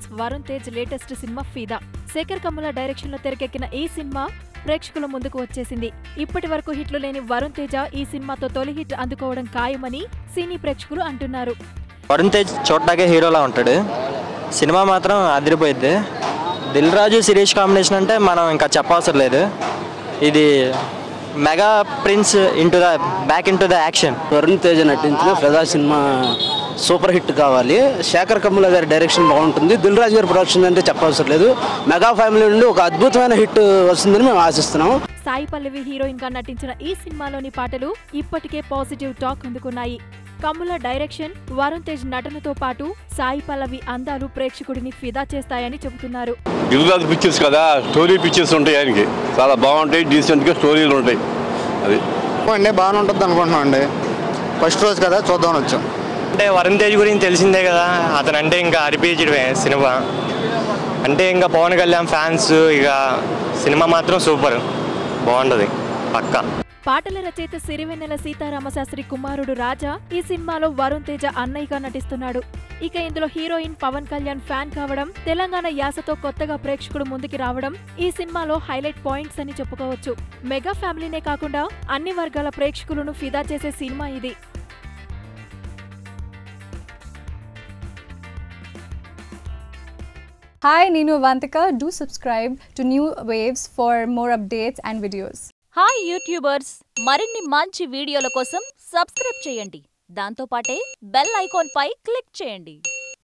Fans Varun Tej latest cinema ఫిదా. Shekhar Kammula direction లో తెరకెక్కిన ఈ సినిమా ప్రేక్షకుల ముందుకు వచ్చేసింది. ఇప్పటి వరకు హిట్లు లేని వరుణ్ తేజ ఈ సినిమాతో తొలి హిట్ అందుకోవడం ఖాయమని సినీ ప్రేక్షకులు అంటున్నారు. వరుణ్ తేజ్ చూడటానికి హీరోలా ఉంటాడు, సినిమా మాత్రం అదిరిపోయింది. దిల్ రాజు శిరీష్ కాంబినేషన్ అంటే మనం ఇంకా చెప్పవసరం లేదు. ఇది mega prince back into the action. Varun Tej నటించిన ఫిదా సినిమా సూపర్ హిట్ కావాలి. శేఖర్ కమ్ముల గారి డైరెక్షన్ బాగుంటుంది. దిల్ రాజు గారి ప్రొడక్షన్ అంటే చెప్పవసరం లేదు. మెగా ఫ్యామిలీ నుండి ఒక అద్భుతమైన హిట్ వస్తుందని మేము ఆశిస్తున్నాం. సాయి పల్లవి హీరోయిన్ గా నటించిన ఈ సినిమాలోని పాటలు ఇప్పటికే పాజిటివ్ టాక్ అందుకున్నాయి. కమ్ముల డైరెక్షన్, వరుణ్ తేజ్ నటనతో పాటు సాయి పల్లవి అందాలు ప్రేక్షకుడిని ఫిదా చేస్తాయని చెబుతున్నారు. దిల్ రాజు పిక్చర్స్ కదా, స్టోరీ పిక్చర్స్ ఉంటాయి, ఆయనకి చాలా బాగుంటాయి, డీసెంట్ గా స్టోరీలు ఉంటాయి. అది బాగానే ఉంటుంది అనుకుంటున్నాం అండి. ఫస్ట్ రోజు కదా చూద్దామని వచ్చాం. అంటే వరుణ్ తేజ్ గురించి తెలిసిందే కదా, అతను అంటే ఇంకా అరిపించడమే సినిమా. అంటే ఇంకా పవన్ కళ్యాణ్ ఫ్యాన్స్, ఇక సినిమా మాత్రం సూపర్ బాగుంటుంది పక్కా. పాటల రచయిత సిరివెన్నెల సీతారామశాస్త్రి కుమారుడు రాజా ఈ సినిమాలో వరుణ్ తేజ అన్నయ్యగా నటిస్తున్నాడు. ఇక ఇందులో హీరోయిన్ పవన్ కళ్యాణ్ ఫ్యాన్ కావడం, తెలంగాణ యాసతో కొత్తగా ప్రేక్షకుడు ముందుకి రావడం ఈ సినిమాలో హైలైట్ పాయింట్స్ అని చెప్పుకోవచ్చు. మెగా ఫ్యామిలీనే కాకుండా అన్ని వర్గాల ప్రేక్షకులను ఫిదా చేసే సినిమా ఇది. Hi, Ninu Avantika. Do subscribe to New Waves for more updates and videos. Hi YouTubers, మరిన్ని మంచి వీడియోల కోసం సబ్స్క్రైబ్ చేయండి. దాంతోపాటే బెల్ ఐకాన్ పై క్లిక్ చేయండి.